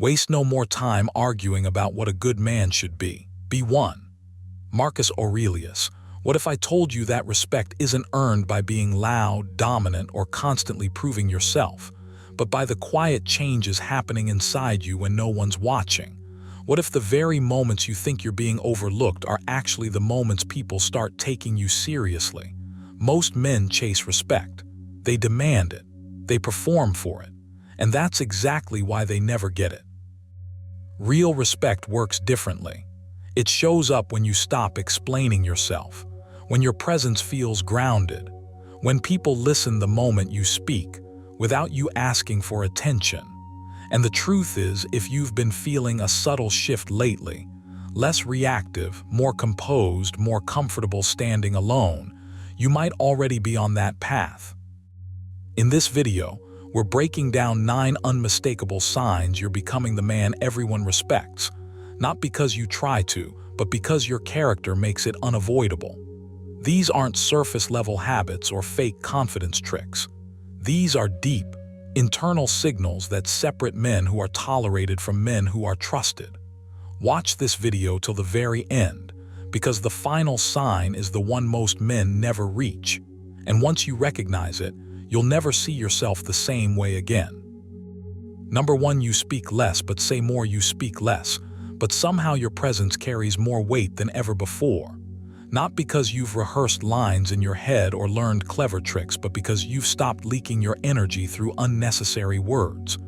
Waste no more time arguing about what a good man should be. Be one. Marcus Aurelius. What if I told you that respect isn't earned by being loud, dominant, or constantly proving yourself, but by the quiet changes happening inside you when no one's watching? What if the very moments you think you're being overlooked are actually the moments people start taking you seriously? Most men chase respect. They demand it. They perform for it. And that's exactly why they never get it. Real respect works differently. It shows up when you stop explaining yourself, when your presence feels grounded, when people listen the moment you speak, without you asking for attention. And the truth is, if you've been feeling a subtle shift lately, less reactive, more composed, more comfortable standing alone, you might already be on that path. In this video, we're breaking down 9 unmistakable signs you're becoming the man everyone respects, not because you try to, but because your character makes it unavoidable. These aren't surface-level habits or fake confidence tricks. These are deep, internal signals that separate men who are tolerated from men who are trusted. Watch this video till the very end, because the final sign is the one most men never reach. And once you recognize it, you'll never see yourself the same way again. Number 1, you speak less but say more. You speak less, but somehow your presence carries more weight than ever before. Not because you've rehearsed lines in your head or learned clever tricks, but because you've stopped leaking your energy through unnecessary words.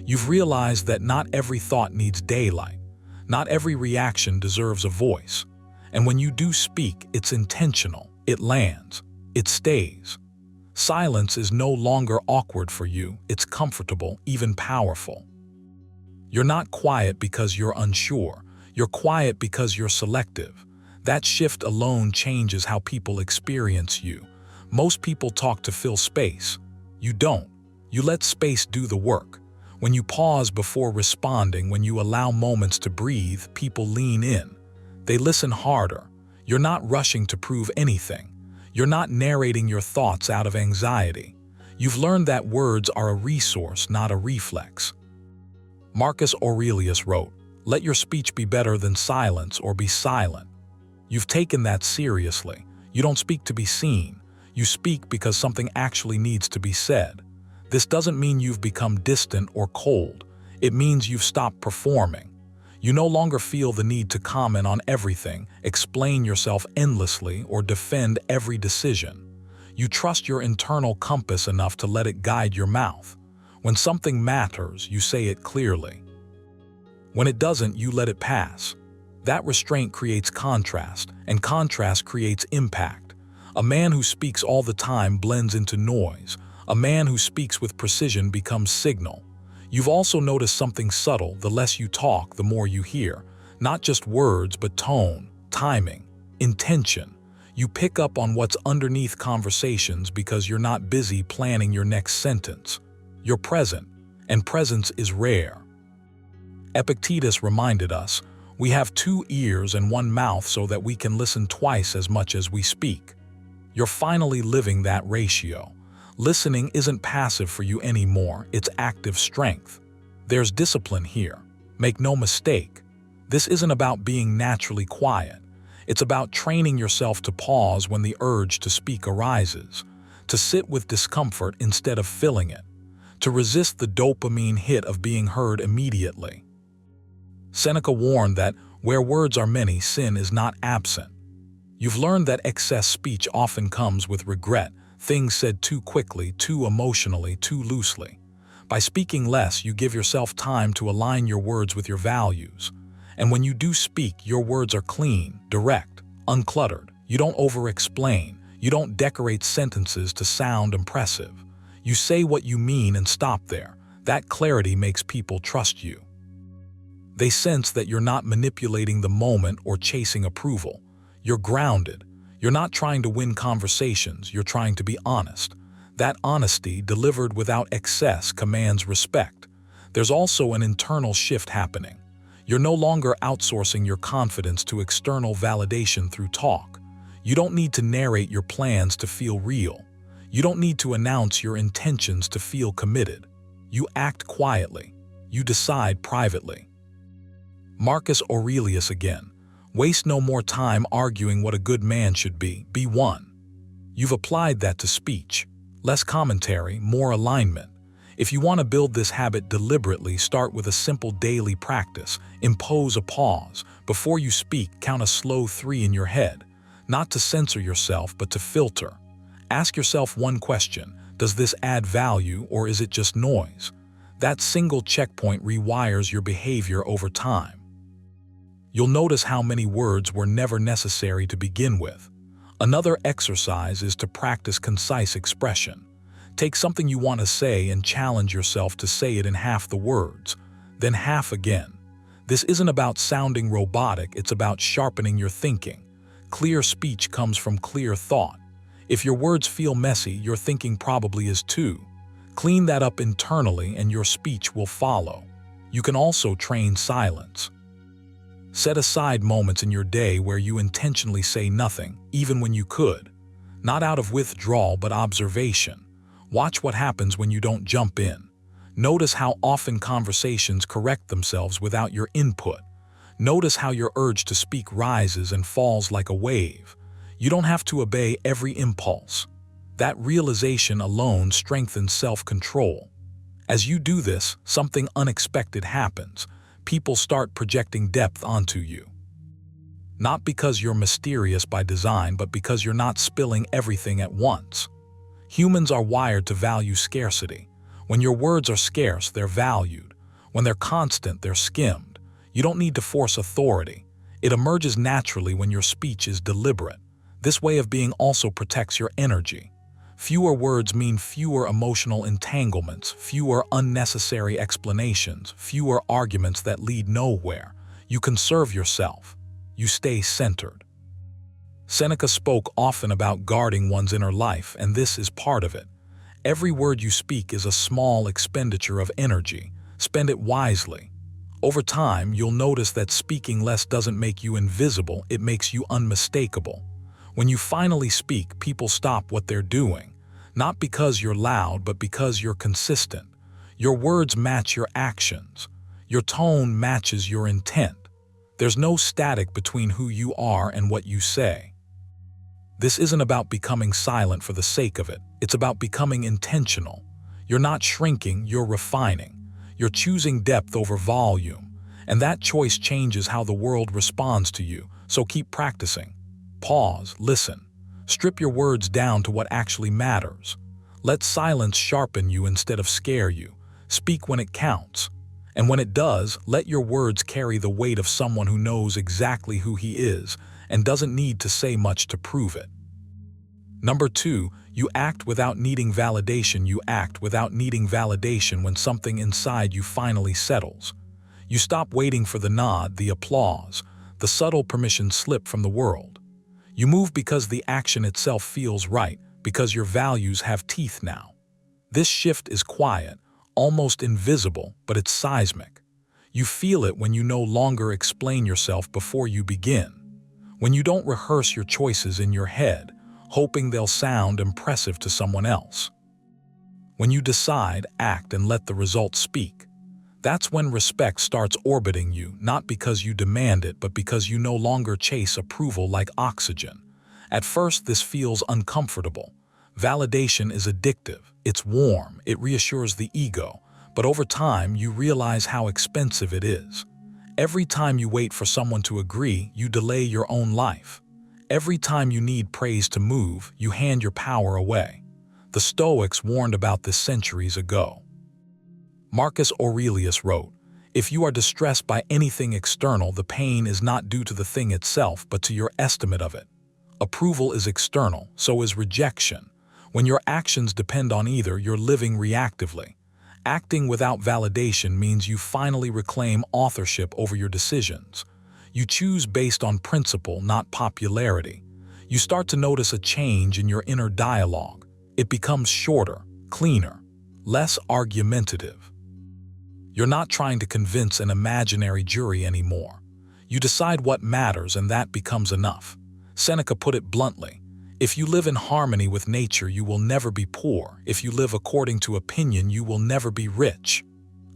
You've realized that not every thought needs daylight. Not every reaction deserves a voice. And when you do speak, it's intentional, it lands, it stays. Silence is no longer awkward for you, it's comfortable, even powerful. You're not quiet because you're unsure. You're quiet because you're selective. That shift alone changes how people experience you. Most people talk to fill space. You don't. You let space do the work. When you pause before responding, when you allow moments to breathe, people lean in. They listen harder. You're not rushing to prove anything. You're not narrating your thoughts out of anxiety. You've learned that words are a resource, not a reflex. Marcus Aurelius wrote, "Let your speech be better than silence, or be silent." You've taken that seriously. You don't speak to be seen. You speak because something actually needs to be said. This doesn't mean you've become distant or cold. It means you've stopped performing. You no longer feel the need to comment on everything, explain yourself endlessly, or defend every decision. You trust your internal compass enough to let it guide your mouth. When something matters, you say it clearly. When it doesn't, you let it pass. That restraint creates contrast, and contrast creates impact. A man who speaks all the time blends into noise. A man who speaks with precision becomes signal. You've also noticed something subtle. The less you talk, the more you hear. Not just words, but tone, timing, intention. You pick up on what's underneath conversations because you're not busy planning your next sentence. You're present, and presence is rare. Epictetus reminded us, "We have 2 ears and 1 mouth so that we can listen twice as much as we speak." You're finally living that ratio. Listening isn't passive for you anymore, it's active strength. There's discipline here. Make no mistake. This isn't about being naturally quiet. It's about training yourself to pause when the urge to speak arises, to sit with discomfort instead of filling it, to resist the dopamine hit of being heard immediately. Seneca warned that where words are many, sin is not absent. You've learned that excess speech often comes with regret, things said too quickly, too emotionally, too loosely. By speaking less, you give yourself time to align your words with your values. And when you do speak, your words are clean, direct, uncluttered. You don't over-explain. You don't decorate sentences to sound impressive. You say what you mean and stop there. That clarity makes people trust you. They sense that you're not manipulating the moment or chasing approval. You're grounded. You're not trying to win conversations, you're trying to be honest. That honesty, delivered without excess, commands respect. There's also an internal shift happening. You're no longer outsourcing your confidence to external validation through talk. You don't need to narrate your plans to feel real. You don't need to announce your intentions to feel committed. You act quietly. You decide privately. Marcus Aurelius again. Waste no more time arguing what a good man should be. Be one. You've applied that to speech. Less commentary, more alignment. If you want to build this habit deliberately, start with a simple daily practice. Impose a pause. Before you speak, count a slow 3 in your head. Not to censor yourself, but to filter. Ask yourself one question. Does this add value, or is it just noise? That single checkpoint rewires your behavior over time. You'll notice how many words were never necessary to begin with. Another exercise is to practice concise expression. Take something you want to say and challenge yourself to say it in half the words, then half again. This isn't about sounding robotic, it's about sharpening your thinking. Clear speech comes from clear thought. If your words feel messy, your thinking probably is too. Clean that up internally and your speech will follow. You can also train silence. Set aside moments in your day where you intentionally say nothing, even when you could. Not out of withdrawal, but observation. Watch what happens when you don't jump in. Notice how often conversations correct themselves without your input. Notice how your urge to speak rises and falls like a wave. You don't have to obey every impulse. That realization alone strengthens self-control. As you do this, something unexpected happens. People start projecting depth onto you. Not because you're mysterious by design, but because you're not spilling everything at once. Humans are wired to value scarcity. When your words are scarce, they're valued. When they're constant, they're skimmed. You don't need to force authority. It emerges naturally when your speech is deliberate. This way of being also protects your energy. Fewer words mean fewer emotional entanglements, fewer unnecessary explanations, fewer arguments that lead nowhere. You conserve yourself. You stay centered. Seneca spoke often about guarding one's inner life, and this is part of it. Every word you speak is a small expenditure of energy. Spend it wisely. Over time, you'll notice that speaking less doesn't make you invisible, it makes you unmistakable. When you finally speak, people stop what they're doing. Not because you're loud, but because you're consistent. Your words match your actions. Your tone matches your intent. There's no static between who you are and what you say. This isn't about becoming silent for the sake of it. It's about becoming intentional. You're not shrinking, you're refining. You're choosing depth over volume. And that choice changes how the world responds to you. So keep practicing. Pause, listen. Strip your words down to what actually matters. Let silence sharpen you instead of scare you. Speak when it counts. And when it does, let your words carry the weight of someone who knows exactly who he is and doesn't need to say much to prove it. Number 2, you act without needing validation. You act without needing validation when something inside you finally settles. You stop waiting for the nod, the applause, the subtle permission slip from the world. You move because the action itself feels right, because your values have teeth now. This shift is quiet, almost invisible, but it's seismic. You feel it when you no longer explain yourself before you begin. When you don't rehearse your choices in your head, hoping they'll sound impressive to someone else. When you decide, act, and let the results speak. That's when respect starts orbiting you, not because you demand it, but because you no longer chase approval like oxygen. At first, this feels uncomfortable. Validation is addictive. It's warm. It reassures the ego. But over time, you realize how expensive it is. Every time you wait for someone to agree, you delay your own life. Every time you need praise to move, you hand your power away. The Stoics warned about this centuries ago. Marcus Aurelius wrote, "If you are distressed by anything external, the pain is not due to the thing itself, but to your estimate of it." Approval is external, so is rejection. When your actions depend on either, you're living reactively. Acting without validation means you finally reclaim authorship over your decisions. You choose based on principle, not popularity. You start to notice a change in your inner dialogue. It becomes shorter, cleaner, less argumentative. You're not trying to convince an imaginary jury anymore. You decide what matters, and that becomes enough. Seneca put it bluntly, "If you live in harmony with nature, you will never be poor. If you live according to opinion, you will never be rich."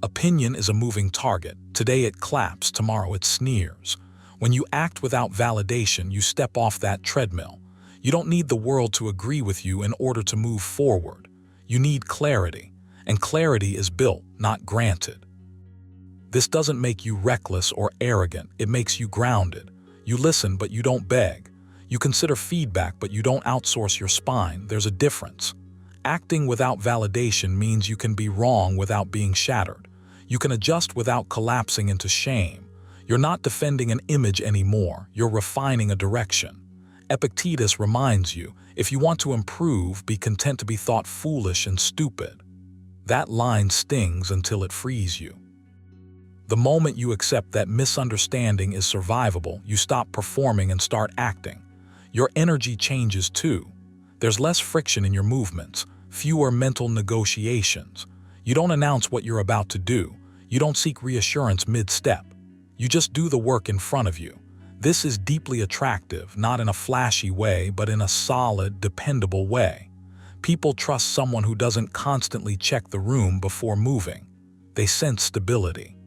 Opinion is a moving target. Today it claps, tomorrow it sneers. When you act without validation, you step off that treadmill. You don't need the world to agree with you in order to move forward. You need clarity, and clarity is built, not granted. This doesn't make you reckless or arrogant, it makes you grounded. You listen, but you don't beg. You consider feedback, but you don't outsource your spine. There's a difference. Acting without validation means you can be wrong without being shattered. You can adjust without collapsing into shame. You're not defending an image anymore, you're refining a direction. Epictetus reminds you, if you want to improve, be content to be thought foolish and stupid. That line stings until it frees you. The moment you accept that misunderstanding is survivable, you stop performing and start acting. Your energy changes too. There's less friction in your movements, fewer mental negotiations. You don't announce what you're about to do. You don't seek reassurance mid-step. You just do the work in front of you. This is deeply attractive, not in a flashy way, but in a solid, dependable way. People trust someone who doesn't constantly check the room before moving. They sense stability.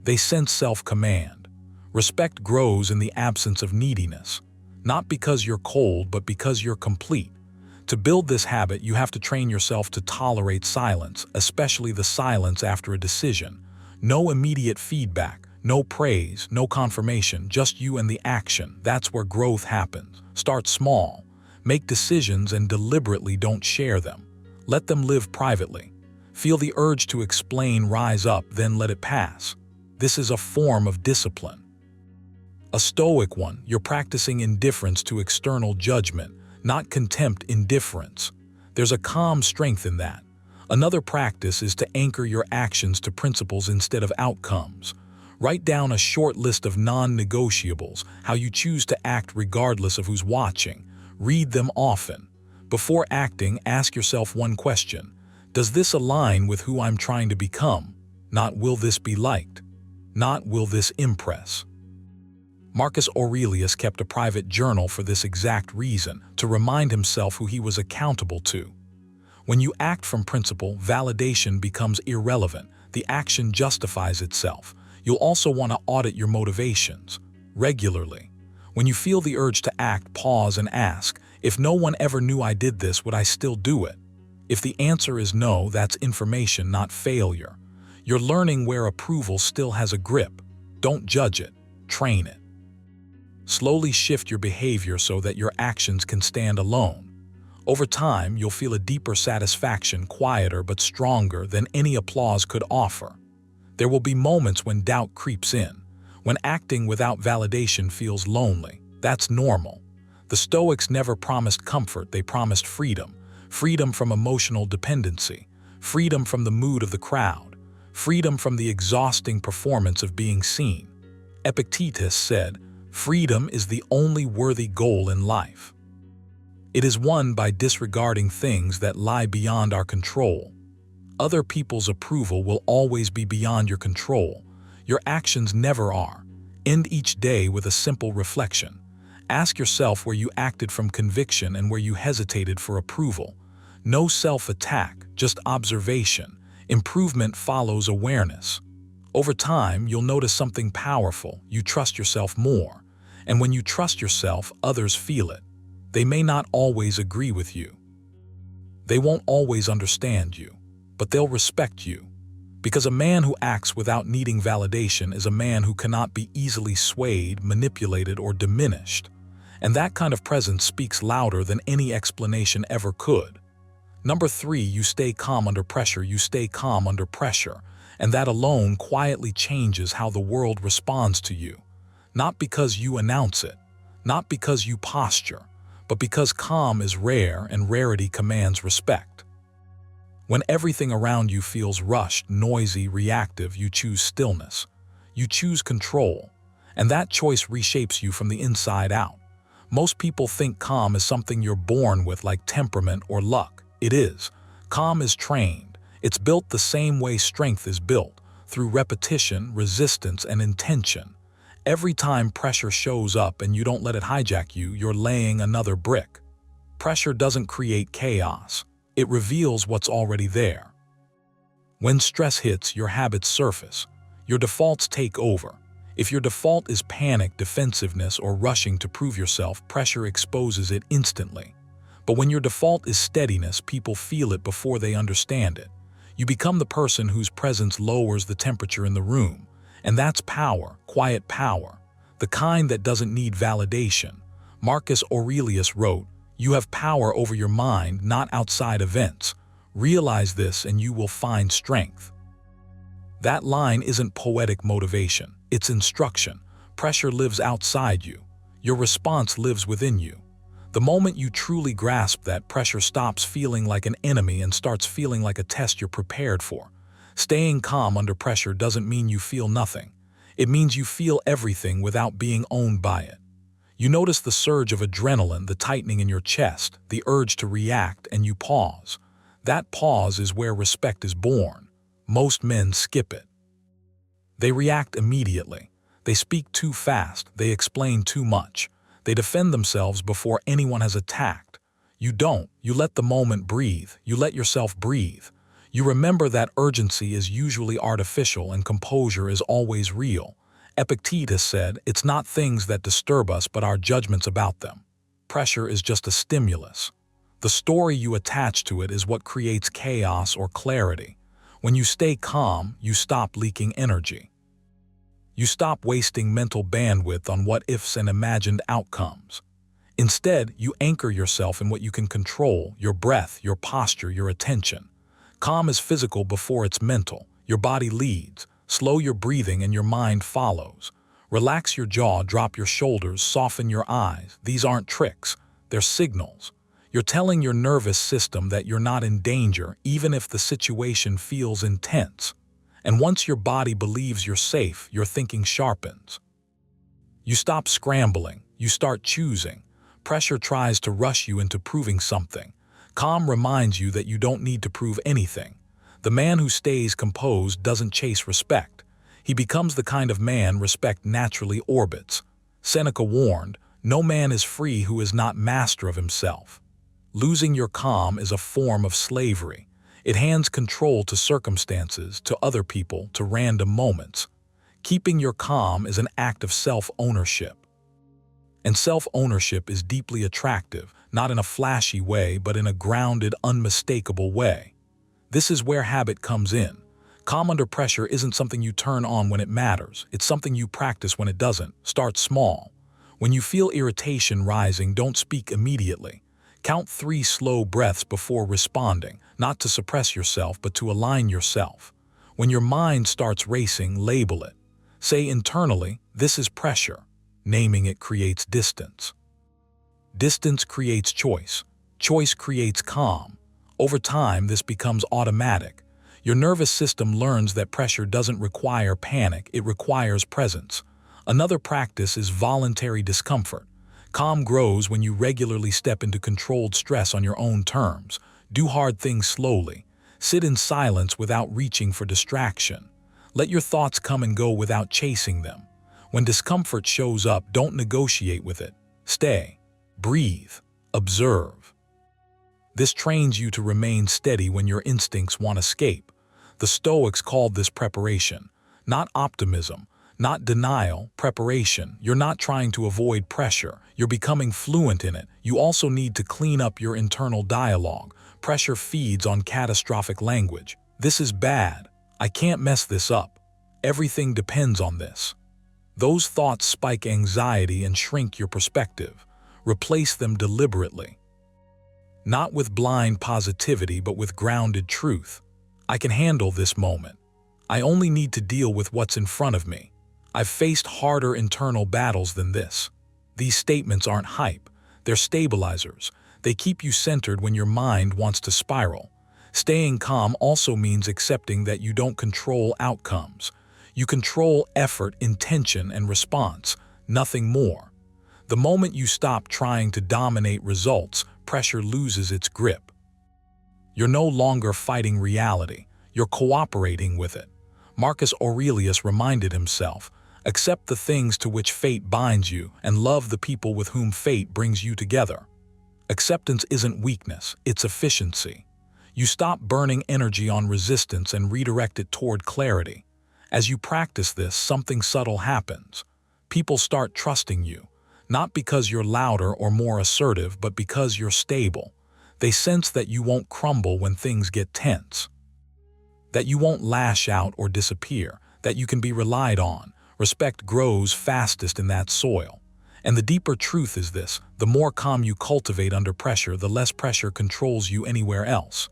They sense self-command. Respect grows in the absence of neediness. Not because you're cold, but because you're complete. To build this habit, you have to train yourself to tolerate silence, especially the silence after a decision. No immediate feedback, no praise, no confirmation, just you and the action. That's where growth happens. Start small. Make decisions and deliberately don't share them. Let them live privately. Feel the urge to explain rise up, then let it pass. This is a form of discipline. A Stoic one, you're practicing indifference to external judgment, not contempt indifference. There's a calm strength in that. Another practice is to anchor your actions to principles instead of outcomes. Write down a short list of non-negotiables, how you choose to act regardless of who's watching. Read them often. Before acting, ask yourself one question. Does this align with who I'm trying to become? Not will this be liked? Not will this impress? Marcus Aurelius kept a private journal for this exact reason, to remind himself who he was accountable to. When you act from principle, validation becomes irrelevant. The action justifies itself. You'll also want to audit your motivations regularly. When you feel the urge to act, pause and ask, if no one ever knew I did this, would I still do it? If the answer is no, that's information, not failure. You're learning where approval still has a grip. Don't judge it, train it. Slowly shift your behavior so that your actions can stand alone. Over time, you'll feel a deeper satisfaction, quieter but stronger than any applause could offer. There will be moments when doubt creeps in, when acting without validation feels lonely. That's normal. The Stoics never promised comfort, they promised freedom. Freedom from emotional dependency, freedom from the mood of the crowd, freedom from the exhausting performance of being seen. Epictetus said, "Freedom is the only worthy goal in life." It is won by disregarding things that lie beyond our control. Other people's approval will always be beyond your control. Your actions never are. End each day with a simple reflection. Ask yourself where you acted from conviction and where you hesitated for approval. No self-attack, just observation. Improvement follows awareness. Over time, you'll notice something powerful. You trust yourself more. And when you trust yourself, others feel it. They may not always agree with you. They won't always understand you, but they'll respect you. Because a man who acts without needing validation is a man who cannot be easily swayed, manipulated, or diminished. And that kind of presence speaks louder than any explanation ever could. Number 3, you stay calm under pressure. You stay calm under pressure, and that alone quietly changes how the world responds to you. Not because you announce it, not because you posture, but because calm is rare and rarity commands respect. When everything around you feels rushed, noisy, reactive, you choose stillness. You choose control, and that choice reshapes you from the inside out. Most people think calm is something you're born with, like temperament or luck. It is. Calm is trained. It's built the same way strength is built, through repetition, resistance, and intention. Every time pressure shows up and you don't let it hijack you, you're laying another brick. Pressure doesn't create chaos. It reveals what's already there. When stress hits, your habits surface. Your defaults take over. If your default is panic, defensiveness, or rushing to prove yourself, pressure exposes it instantly. But when your default is steadiness, people feel it before they understand it. You become the person whose presence lowers the temperature in the room. And that's power, quiet power, the kind that doesn't need validation. Marcus Aurelius wrote, "You have power over your mind, not outside events. Realize this and you will find strength." That line isn't poetic motivation, it's instruction. Pressure lives outside you. Your response lives within you. The moment you truly grasp that, pressure stops feeling like an enemy and starts feeling like a test you're prepared for. Staying calm under pressure doesn't mean you feel nothing. It means you feel everything without being owned by it. You notice the surge of adrenaline, the tightening in your chest, the urge to react, and you pause. That pause is where respect is born. Most men skip it. They react immediately. They speak too fast. They explain too much. They defend themselves before anyone has attacked. You don't. You let the moment breathe. You let yourself breathe. You remember that urgency is usually artificial and composure is always real. Epictetus said, "It's not things that disturb us but our judgments about them." Pressure is just a stimulus. The story you attach to it is what creates chaos or clarity. When you stay calm, you stop leaking energy. You stop wasting mental bandwidth on what-ifs and imagined outcomes. Instead, you anchor yourself in what you can control: your breath, your posture, your attention. Calm is physical before it's mental. Your body leads. Slow your breathing and your mind follows. Relax your jaw, drop your shoulders, soften your eyes. These aren't tricks, they're signals. You're telling your nervous system that you're not in danger, even if the situation feels intense. And once your body believes you're safe, your thinking sharpens. You stop scrambling, you start choosing. Pressure tries to rush you into proving something. Calm reminds you that you don't need to prove anything. The man who stays composed doesn't chase respect. He becomes the kind of man respect naturally orbits. Seneca warned, "No man is free who is not master of himself." Losing your calm is a form of slavery. It hands control to circumstances, to other people, to random moments. Keeping your calm is an act of self-ownership. And self-ownership is deeply attractive, not in a flashy way, but in a grounded, unmistakable way. This is where habit comes in. Calm under pressure isn't something you turn on when it matters. It's something you practice when it doesn't. Start small. When you feel irritation rising, don't speak immediately. Count 3 slow breaths before responding, not to suppress yourself, but to align yourself. When your mind starts racing, label it. Say internally, "This is pressure." Naming it creates distance. Distance creates choice. Choice creates calm. Over time, this becomes automatic. Your nervous system learns that pressure doesn't require panic, it requires presence. Another practice is voluntary discomfort. Calm grows when you regularly step into controlled stress on your own terms. Do hard things slowly. Sit in silence without reaching for distraction. Let your thoughts come and go without chasing them. When discomfort shows up, don't negotiate with it. Stay. Breathe. Observe. This trains you to remain steady when your instincts want escape. The Stoics called this preparation, not optimism, not denial, preparation. You're not trying to avoid pressure. You're becoming fluent in it. You also need to clean up your internal dialogue. Pressure feeds on catastrophic language. "This is bad. I can't mess this up. Everything depends on this." Those thoughts spike anxiety and shrink your perspective. Replace them deliberately. Not with blind positivity, but with grounded truth. "I can handle this moment. I only need to deal with what's in front of me. I've faced harder internal battles than this." These statements aren't hype. They're stabilizers. They keep you centered when your mind wants to spiral. Staying calm also means accepting that you don't control outcomes. You control effort, intention, and response, nothing more. The moment you stop trying to dominate results, pressure loses its grip. You're no longer fighting reality. You're cooperating with it. Marcus Aurelius reminded himself, "Accept the things to which fate binds you, and love the people with whom fate brings you together." Acceptance isn't weakness, it's efficiency. You stop burning energy on resistance and redirect it toward clarity. As you practice this, something subtle happens. People start trusting you, not because you're louder or more assertive, but because you're stable. They sense that you won't crumble when things get tense, that you won't lash out or disappear, that you can be relied on. Respect grows fastest in that soil. And the deeper truth is this: the more calm you cultivate under pressure, the less pressure controls you anywhere else.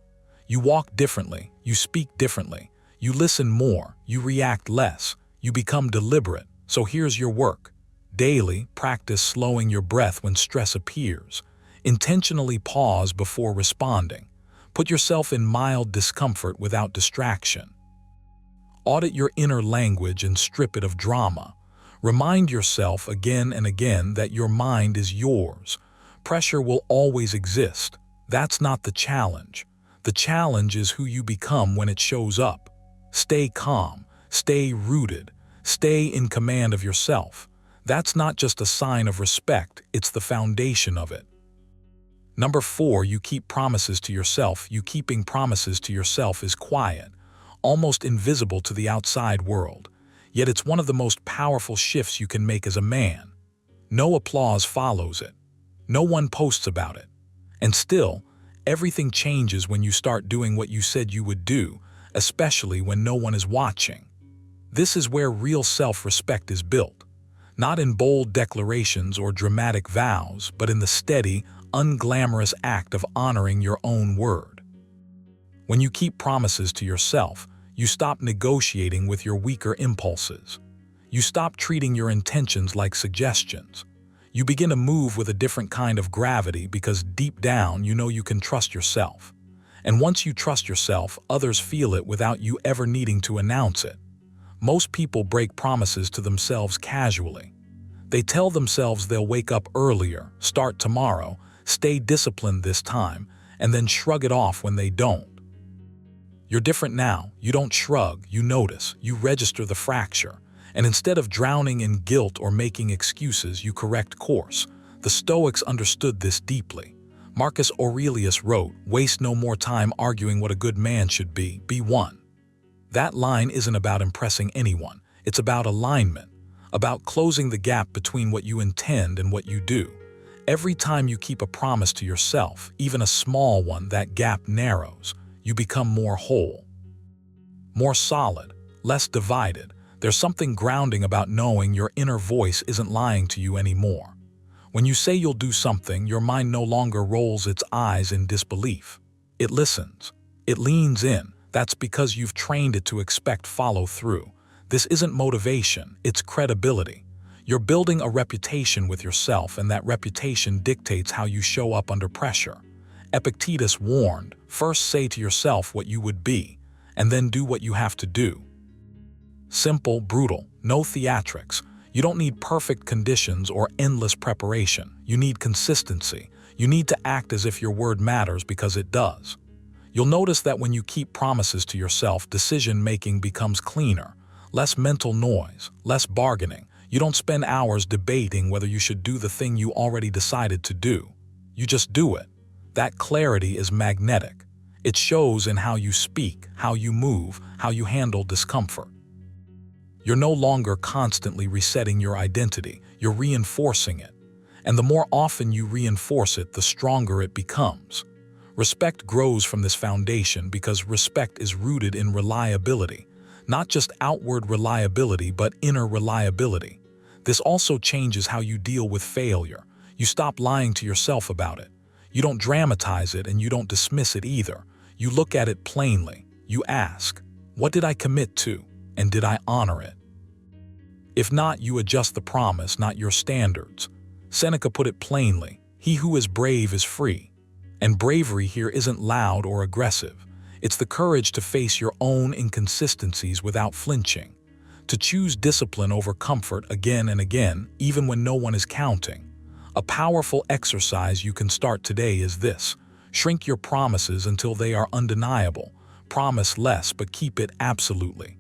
You walk differently, you speak differently, you listen more, you react less, you become deliberate. So here's your work. Daily, practice slowing your breath when stress appears. Intentionally pause before responding. Put yourself in mild discomfort without distraction. Audit your inner language and strip it of drama. Remind yourself again and again that your mind is yours. Pressure will always exist. That's not the challenge. The challenge is who you become when it shows up. Stay calm, stay rooted, stay in command of yourself. That's not just a sign of respect, it's the foundation of it. Number 4, you keep promises to yourself. You keeping promises to yourself is quiet, almost invisible to the outside world. Yet it's one of the most powerful shifts you can make as a man. No applause follows it. No one posts about it. And still, everything changes when you start doing what you said you would do, especially when no one is watching. This is where real self-respect is built. Not in bold declarations or dramatic vows, but in the steady, unglamorous act of honoring your own word. When you keep promises to yourself, you stop negotiating with your weaker impulses. You stop treating your intentions like suggestions. You begin to move with a different kind of gravity because deep down you know you can trust yourself. And once you trust yourself, others feel it without you ever needing to announce it. Most people break promises to themselves casually. They tell themselves they'll wake up earlier, start tomorrow, stay disciplined this time, and then shrug it off when they don't. You're different now. You don't shrug, you notice, you register the fracture. And instead of drowning in guilt or making excuses, you correct course. The Stoics understood this deeply. Marcus Aurelius wrote, "Waste no more time arguing what a good man should be one." That line isn't about impressing anyone. It's about alignment, about closing the gap between what you intend and what you do. Every time you keep a promise to yourself, even a small one, that gap narrows. You become more whole, more solid, less divided. There's something grounding about knowing your inner voice isn't lying to you anymore. When you say you'll do something, your mind no longer rolls its eyes in disbelief. It listens. It leans in. That's because you've trained it to expect follow-through. This isn't motivation, it's credibility. You're building a reputation with yourself, and that reputation dictates how you show up under pressure. Epictetus warned, first say to yourself what you would be, and then do what you have to do. Simple, brutal, no theatrics. You don't need perfect conditions or endless preparation. You need consistency. You need to act as if your word matters because it does. You'll notice that when you keep promises to yourself, decision-making becomes cleaner, less mental noise, less bargaining. You don't spend hours debating whether you should do the thing you already decided to do. You just do it. That clarity is magnetic. It shows in how you speak, how you move, how you handle discomfort. You're no longer constantly resetting your identity, you're reinforcing it. And the more often you reinforce it, the stronger it becomes. Respect grows from this foundation because respect is rooted in reliability. Not just outward reliability, but inner reliability. This also changes how you deal with failure. You stop lying to yourself about it. You don't dramatize it, and you don't dismiss it either. You look at it plainly. You ask, what did I commit to, and did I honor it? If not, you adjust the promise, not your standards. Seneca put it plainly, he who is brave is free. And bravery here isn't loud or aggressive. It's the courage to face your own inconsistencies without flinching, to choose discipline over comfort again and again, even when no one is counting. A powerful exercise you can start today is this: shrink your promises until they are undeniable. Promise less, but keep it absolutely.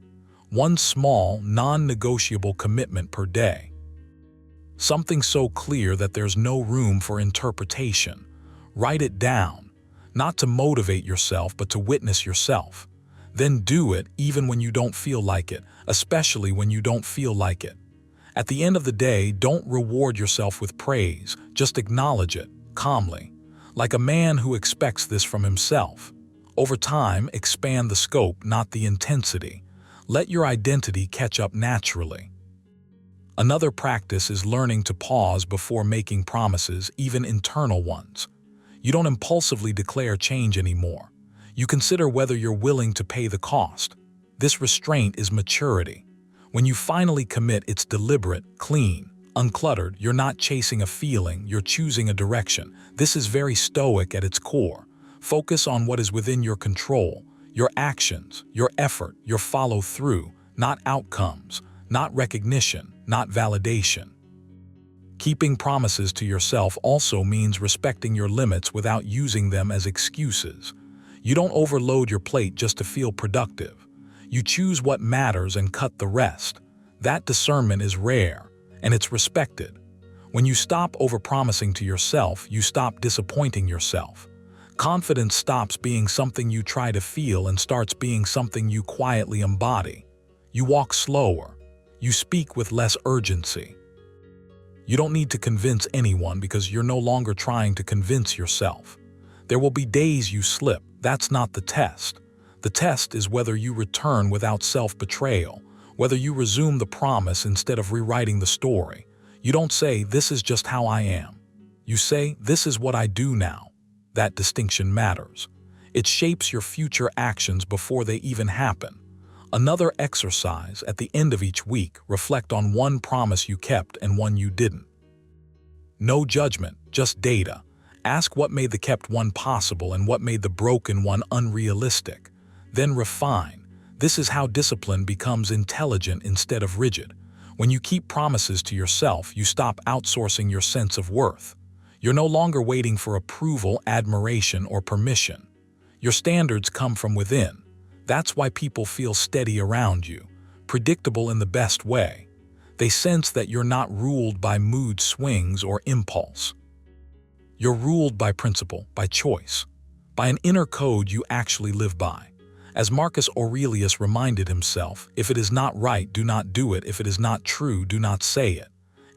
One small, non-negotiable commitment per day. Something so clear that there's no room for interpretation. Write it down. not to motivate yourself, but to witness yourself. Then do it even when you don't feel like it, especially when you don't feel like it. At the end of the day, don't reward yourself with praise, just acknowledge it, calmly, like a man who expects this from himself. Over time, expand the scope, not the intensity. Let your identity catch up naturally. Another practice is learning to pause before making promises, even internal ones. You don't impulsively declare change anymore. You consider whether you're willing to pay the cost. This restraint is maturity. When you finally commit, it's deliberate, clean, uncluttered. You're not chasing a feeling, you're choosing a direction. This is very Stoic at its core. Focus on what is within your control, your actions, your effort, your follow-through, not outcomes, not recognition, not validation. Keeping promises to yourself also means respecting your limits without using them as excuses. You don't overload your plate just to feel productive. You choose what matters and cut the rest. That discernment is rare, and it's respected. When you stop overpromising to yourself, you stop disappointing yourself. Confidence stops being something you try to feel and starts being something you quietly embody. You walk slower. You speak with less urgency. You don't need to convince anyone because you're no longer trying to convince yourself. There will be days you slip. That's not the test. The test is whether you return without self-betrayal, whether you resume the promise instead of rewriting the story. You don't say, "This is just how I am." You say, "This is what I do now." That distinction matters. It shapes your future actions before they even happen. Another exercise: at the end of each week, reflect on one promise you kept and one you didn't. No judgment, just data. Ask what made the kept one possible and what made the broken one unrealistic. Then refine. This is how discipline becomes intelligent instead of rigid. When you keep promises to yourself, you stop outsourcing your sense of worth. You're no longer waiting for approval, admiration, or permission. Your standards come from within. That's why people feel steady around you, predictable in the best way. They sense that you're not ruled by mood swings or impulse. You're ruled by principle, by choice, by an inner code you actually live by. As Marcus Aurelius reminded himself, if it is not right, do not do it. If it is not true, do not say it.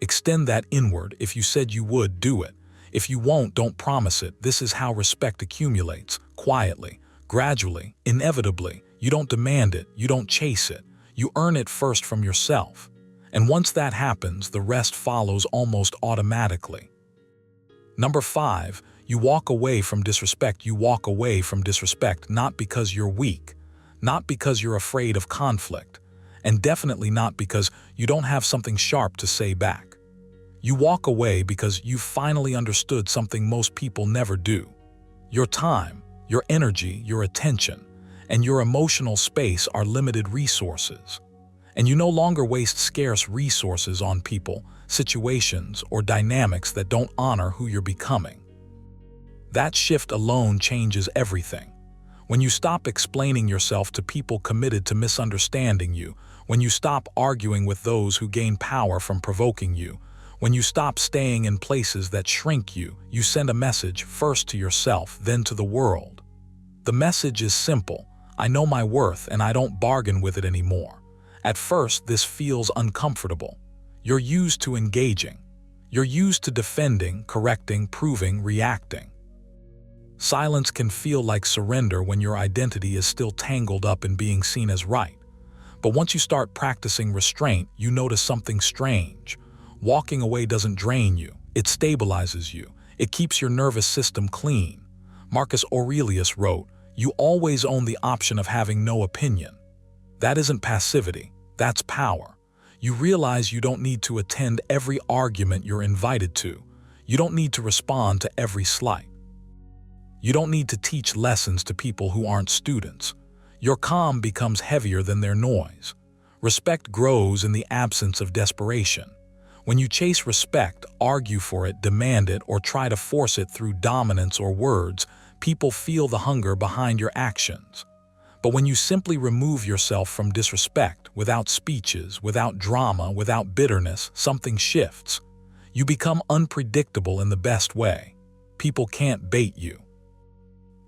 Extend that inward. If you said you would, do it. If you won't, don't promise it. This is how respect accumulates, quietly, gradually, inevitably. You don't demand it, you don't chase it. You earn it first from yourself. And once that happens, the rest follows almost automatically. Number 5, you walk away from disrespect. You walk away from disrespect not because you're weak, not because you're afraid of conflict, and definitely not because you don't have something sharp to say back. You walk away because you finally understood something most people never do. Your time, your energy, your attention, and your emotional space are limited resources. And you no longer waste scarce resources on people, situations, or dynamics that don't honor who you're becoming. That shift alone changes everything. When you stop explaining yourself to people committed to misunderstanding you, when you stop arguing with those who gain power from provoking you, when you stop staying in places that shrink you, you send a message first to yourself, then to the world. The message is simple: I know my worth and I don't bargain with it anymore. At first, this feels uncomfortable. You're used to engaging. You're used to defending, correcting, proving, reacting. Silence can feel like surrender when your identity is still tangled up in being seen as right. But once you start practicing restraint, you notice something strange. Walking away doesn't drain you, it stabilizes you. It keeps your nervous system clean. Marcus Aurelius wrote, "You always own the option of having no opinion." That isn't passivity, that's power. You realize you don't need to attend every argument you're invited to. You don't need to respond to every slight. You don't need to teach lessons to people who aren't students. Your calm becomes heavier than their noise. Respect grows in the absence of desperation. When you chase respect, argue for it, demand it, or try to force it through dominance or words, people feel the hunger behind your actions. But when you simply remove yourself from disrespect, without speeches, without drama, without bitterness, something shifts. You become unpredictable in the best way. People can't bait you.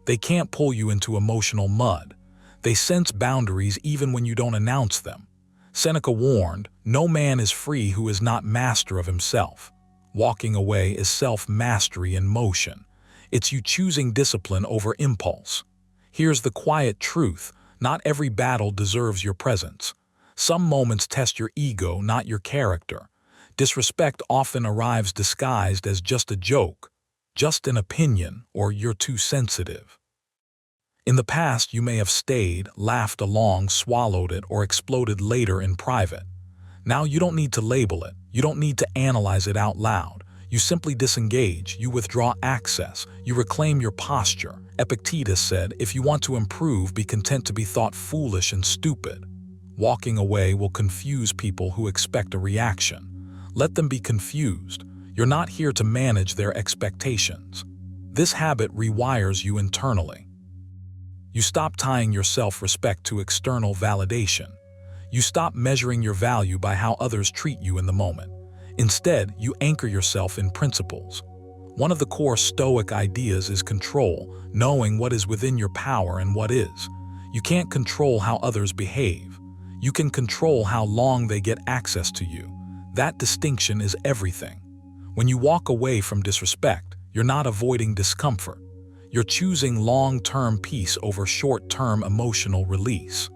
They can't pull you into emotional mud. They sense boundaries even when you don't announce them. Seneca warned, "No man is free who is not master of himself." Walking away is self-mastery in motion. It's you choosing discipline over impulse. Here's the quiet truth: not every battle deserves your presence. Some moments test your ego, not your character. Disrespect often arrives disguised as just a joke, just an opinion, or "you're too sensitive." In the past, you may have stayed, laughed along, swallowed it, or exploded later in private. Now you don't need to label it. You don't need to analyze it out loud. You simply disengage. You withdraw access. You reclaim your posture. Epictetus said, "If you want to improve, be content to be thought foolish and stupid." Walking away will confuse people who expect a reaction. Let them be confused. You're not here to manage their expectations. This habit rewires you internally. You stop tying your self-respect to external validation. You stop measuring your value by how others treat you in the moment. Instead, you anchor yourself in principles. One of the core Stoic ideas is control, knowing what is within your power and what is. You can't control how others behave. You can control how long they get access to you. That distinction is everything. When you walk away from disrespect, you're not avoiding discomfort. You're choosing long-term peace over short-term emotional release.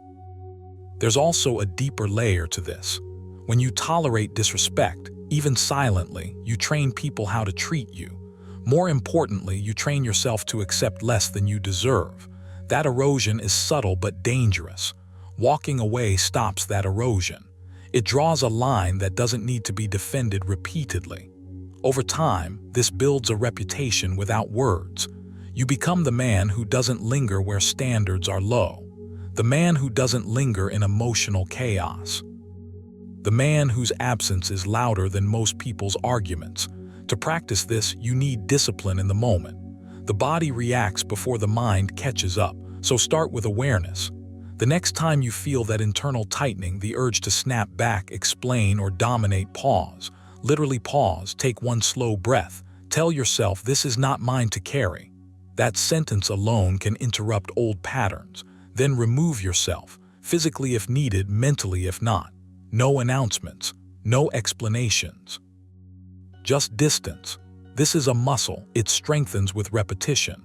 There's also a deeper layer to this. When you tolerate disrespect, even silently, you train people how to treat you. More importantly, you train yourself to accept less than you deserve. That erosion is subtle but dangerous. Walking away stops that erosion. It draws a line that doesn't need to be defended repeatedly. Over time, this builds a reputation without words. You become the man who doesn't linger where standards are low. The man who doesn't linger in emotional chaos. The man whose absence is louder than most people's arguments. To practice this, you need discipline in the moment. The body reacts before the mind catches up, so start with awareness. The next time you feel that internal tightening, the urge to snap back, explain, or dominate, pause. Literally pause, take one slow breath. Tell yourself, "This is not mine to carry." That sentence alone can interrupt old patterns. Then remove yourself, physically if needed, mentally if not. No announcements, no explanations. Just distance. This is a muscle. It strengthens with repetition.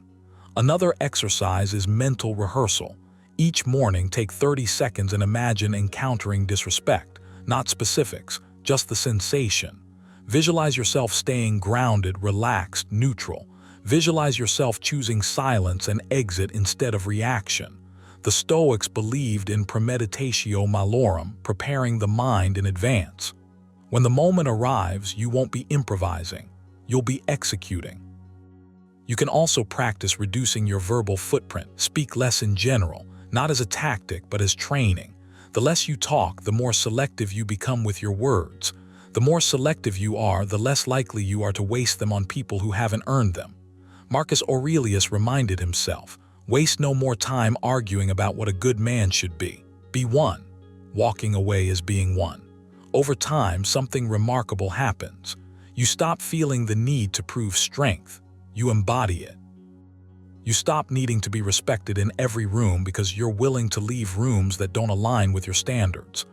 Another exercise is mental rehearsal. Each morning, take 30 seconds and imagine encountering disrespect, not specifics, just the sensation. Visualize yourself staying grounded, relaxed, neutral. Visualize yourself choosing silence and exit instead of reaction. The Stoics believed in premeditatio malorum, preparing the mind in advance. When the moment arrives, you won't be improvising. You'll be executing. You can also practice reducing your verbal footprint. Speak less in general, not as a tactic but as training. The less you talk, the more selective you become with your words. The more selective you are, the less likely you are to waste them on people who haven't earned them. Marcus Aurelius reminded himself, "Waste no more time arguing about what a good man should be. Be one." Walking away is being one. Over time, something remarkable happens. You stop feeling the need to prove strength. You embody it. You stop needing to be respected in every room because you're willing to leave rooms that don't align with your standards.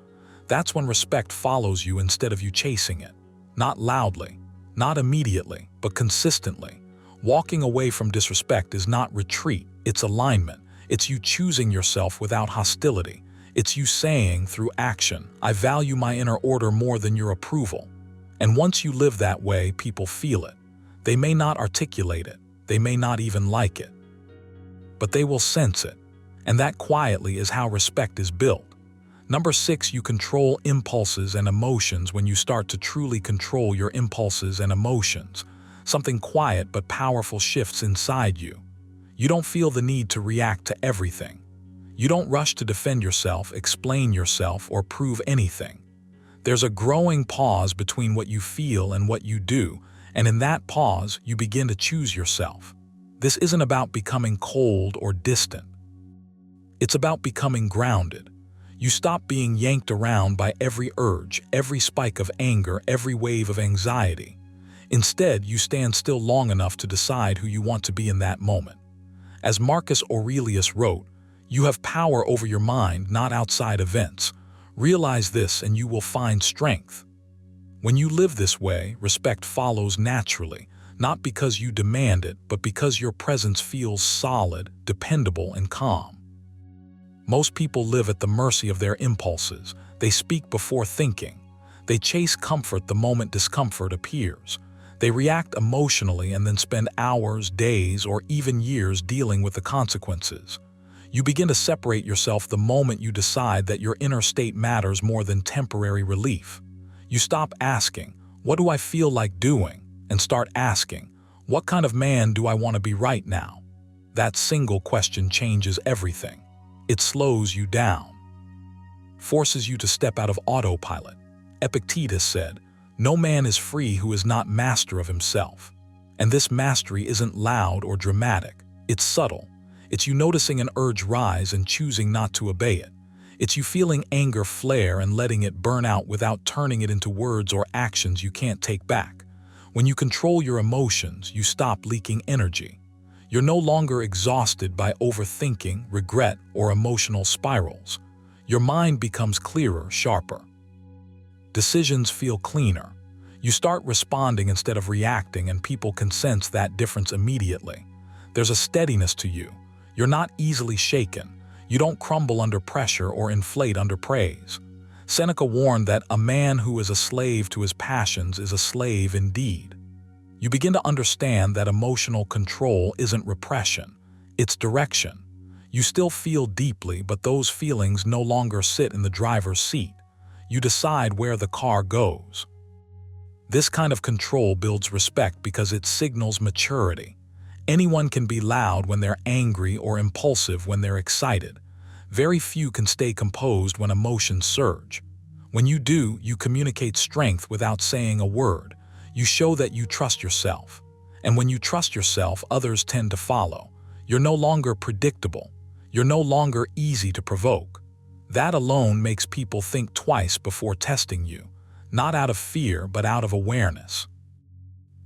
That's when respect follows you instead of you chasing it. Not loudly, not immediately, but consistently. Walking away from disrespect is not retreat, it's alignment. It's you choosing yourself without hostility. It's you saying through action, "I value my inner order more than your approval." And once you live that way, people feel it. They may not articulate it, they may not even like it, but they will sense it. And that quietly is how respect is built. Number 6, you control impulses and emotions. When you start to truly control your impulses and emotions, something quiet but powerful shifts inside you. You don't feel the need to react to everything. You don't rush to defend yourself, explain yourself, or prove anything. There's a growing pause between what you feel and what you do, and in that pause, you begin to choose yourself. This isn't about becoming cold or distant. It's about becoming grounded. You stop being yanked around by every urge, every spike of anger, every wave of anxiety. Instead, you stand still long enough to decide who you want to be in that moment. As Marcus Aurelius wrote, "You have power over your mind, not outside events. Realize this and you will find strength." When you live this way, respect follows naturally, not because you demand it, but because your presence feels solid, dependable, and calm. Most people live at the mercy of their impulses. They speak before thinking. They chase comfort the moment discomfort appears. They react emotionally and then spend hours, days, or even years dealing with the consequences. You begin to separate yourself the moment you decide that your inner state matters more than temporary relief. You stop asking, "What do I feel like doing?" and start asking, "What kind of man do I want to be right now?" That single question changes everything. It slows you down, forces you to step out of autopilot. Epictetus said, "No man is free who is not master of himself." And this mastery isn't loud or dramatic. It's subtle. It's you noticing an urge rise and choosing not to obey it. It's you feeling anger flare and letting it burn out without turning it into words or actions you can't take back. When you control your emotions, you stop leaking energy. You're no longer exhausted by overthinking, regret, or emotional spirals. Your mind becomes clearer, sharper. Decisions feel cleaner. You start responding instead of reacting, and people can sense that difference immediately. There's a steadiness to you. You're not easily shaken. You don't crumble under pressure or inflate under praise. Seneca warned that a man who is a slave to his passions is a slave indeed. You begin to understand that emotional control isn't repression, it's direction. You still feel deeply, but those feelings no longer sit in the driver's seat. You decide where the car goes. This kind of control builds respect because it signals maturity. Anyone can be loud when they're angry or impulsive when they're excited. Very few can stay composed when emotions surge. When you do, you communicate strength without saying a word. You show that you trust yourself. And when you trust yourself, others tend to follow. You're no longer predictable. You're no longer easy to provoke. That alone makes people think twice before testing you, not out of fear, but out of awareness.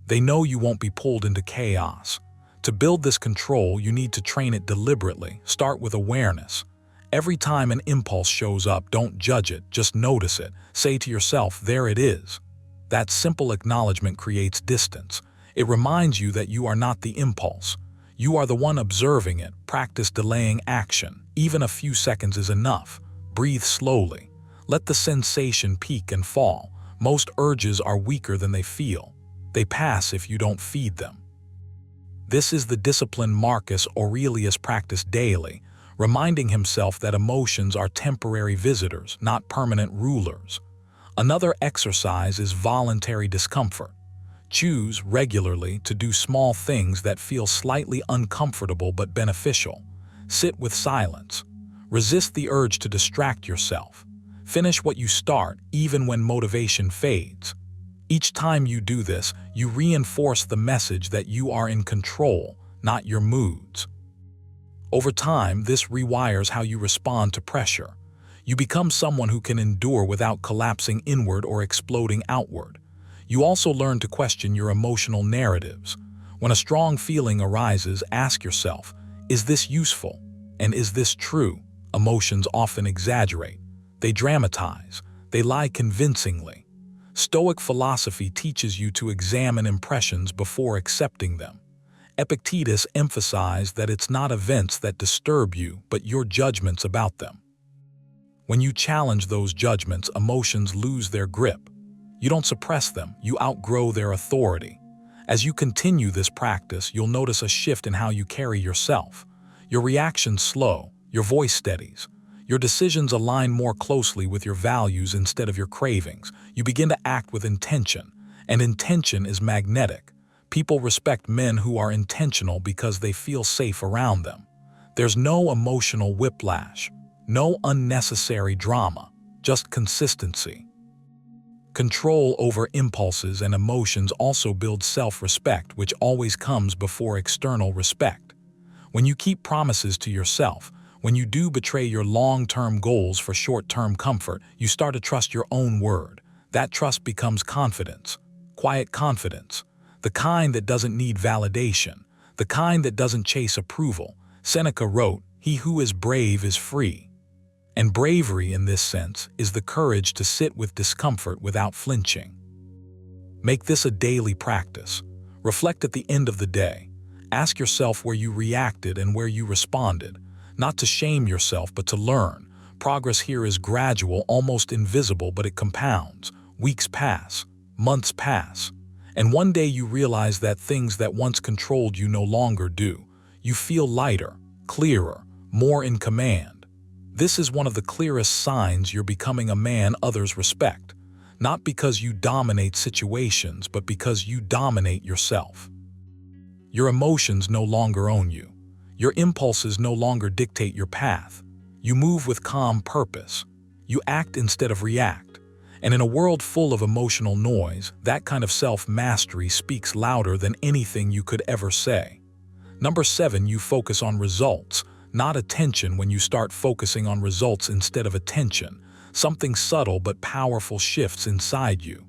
They know you won't be pulled into chaos. To build this control, you need to train it deliberately. Start with awareness. Every time an impulse shows up, don't judge it, just notice it. Say to yourself, "There it is." That simple acknowledgement creates distance. It reminds you that you are not the impulse. You are the one observing it. Practice delaying action. Even a few seconds is enough. Breathe slowly. Let the sensation peak and fall. Most urges are weaker than they feel. They pass if you don't feed them. This is the discipline Marcus Aurelius practiced daily, reminding himself that emotions are temporary visitors, not permanent rulers. Another exercise is voluntary discomfort. Choose regularly to do small things that feel slightly uncomfortable but beneficial. Sit with silence. Resist the urge to distract yourself. Finish what you start, even when motivation fades. Each time you do this, you reinforce the message that you are in control, not your moods. Over time, this rewires how you respond to pressure. You become someone who can endure without collapsing inward or exploding outward. You also learn to question your emotional narratives. When a strong feeling arises, ask yourself, "Is this useful? And is this true?" Emotions often exaggerate. They dramatize. They lie convincingly. Stoic philosophy teaches you to examine impressions before accepting them. Epictetus emphasized that it's not events that disturb you, but your judgments about them. When you challenge those judgments, emotions lose their grip. You don't suppress them, you outgrow their authority. As you continue this practice, you'll notice a shift in how you carry yourself. Your reactions slow, your voice steadies. Your decisions align more closely with your values instead of your cravings. You begin to act with intention, and intention is magnetic. People respect men who are intentional because they feel safe around them. There's no emotional whiplash, no unnecessary drama, just consistency. Control over impulses and emotions also builds self-respect, which always comes before external respect. When you keep promises to yourself, when you do betray your long-term goals for short-term comfort, you start to trust your own word. That trust becomes confidence, quiet confidence, the kind that doesn't need validation, the kind that doesn't chase approval, Seneca wrote, "He who is brave is free." And bravery in this sense is the courage to sit with discomfort without flinching. Make this a daily practice. Reflect at the end of the day. Ask yourself where you reacted and where you responded, not to shame yourself but to learn. Progress here is gradual, almost invisible, but it compounds. Weeks pass, months pass, and one day you realize that things that once controlled you no longer do. You feel lighter, clearer, more in command. This is one of the clearest signs you're becoming a man others respect, not because you dominate situations, but because you dominate yourself. Your emotions no longer own you. Your impulses no longer dictate your path. You move with calm purpose. You act instead of react. And in a world full of emotional noise, that kind of self-mastery speaks louder than anything you could ever say. Number 7, you focus on results, not attention. When you start focusing on results instead of attention, something subtle but powerful shifts inside you.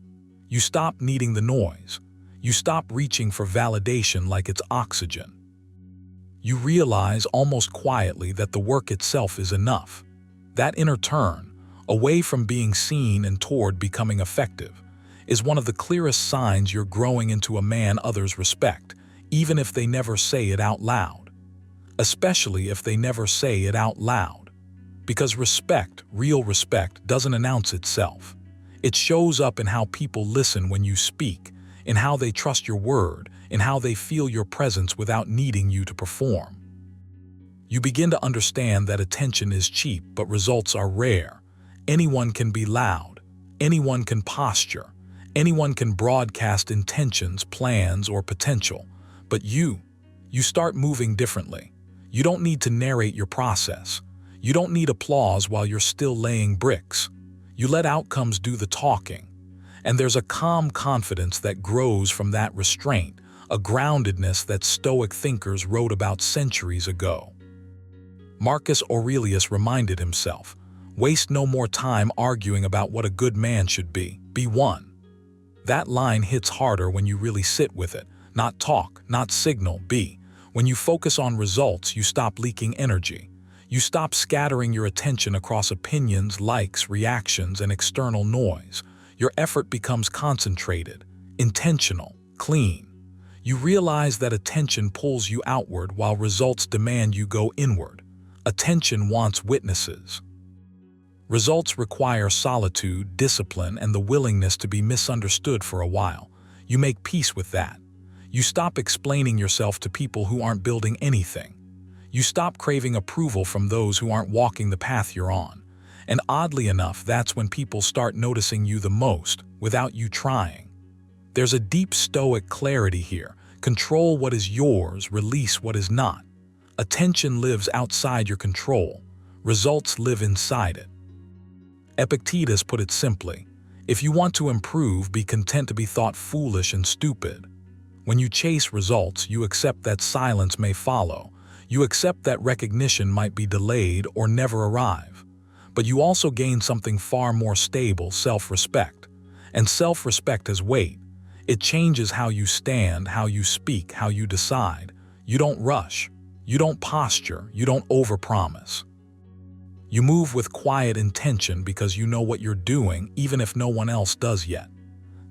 You stop needing the noise. You stop reaching for validation like it's oxygen. You realize almost quietly that the work itself is enough. That inner turn, away from being seen and toward becoming effective, is one of the clearest signs you're growing into a man others respect, even if they never say it out loud. Especially if they never say it out loud. Because respect, real respect, doesn't announce itself. It shows up in how people listen when you speak, in how they trust your word, in how they feel your presence without needing you to perform. You begin to understand that attention is cheap, but results are rare. Anyone can be loud. Anyone can posture. Anyone can broadcast intentions, plans, or potential. But you start moving differently. You don't need to narrate your process. You don't need applause while you're still laying bricks. You let outcomes do the talking. And there's a calm confidence that grows from that restraint, a groundedness that Stoic thinkers wrote about centuries ago. Marcus Aurelius reminded himself, "Waste no more time arguing about what a good man should be. Be one." That line hits harder when you really sit with it. Not talk, not signal, be. When you focus on results, you stop leaking energy. You stop scattering your attention across opinions, likes, reactions, and external noise. Your effort becomes concentrated, intentional, clean. You realize that attention pulls you outward while results demand you go inward. Attention wants witnesses. Results require solitude, discipline, and the willingness to be misunderstood for a while. You make peace with that. You stop explaining yourself to people who aren't building anything. You stop craving approval from those who aren't walking the path you're on. And oddly enough, that's when people start noticing you the most, without you trying. There's a deep Stoic clarity here. Control what is yours, release what is not. Attention lives outside your control. Results live inside it. Epictetus put it simply, if you want to improve, be content to be thought foolish and stupid. When you chase results, you accept that silence may follow. You accept that recognition might be delayed or never arrive. But you also gain something far more stable, self-respect. And self-respect has weight. It changes how you stand, how you speak, how you decide. You don't rush. You don't posture. You don't overpromise. You move with quiet intention because you know what you're doing, even if no one else does yet.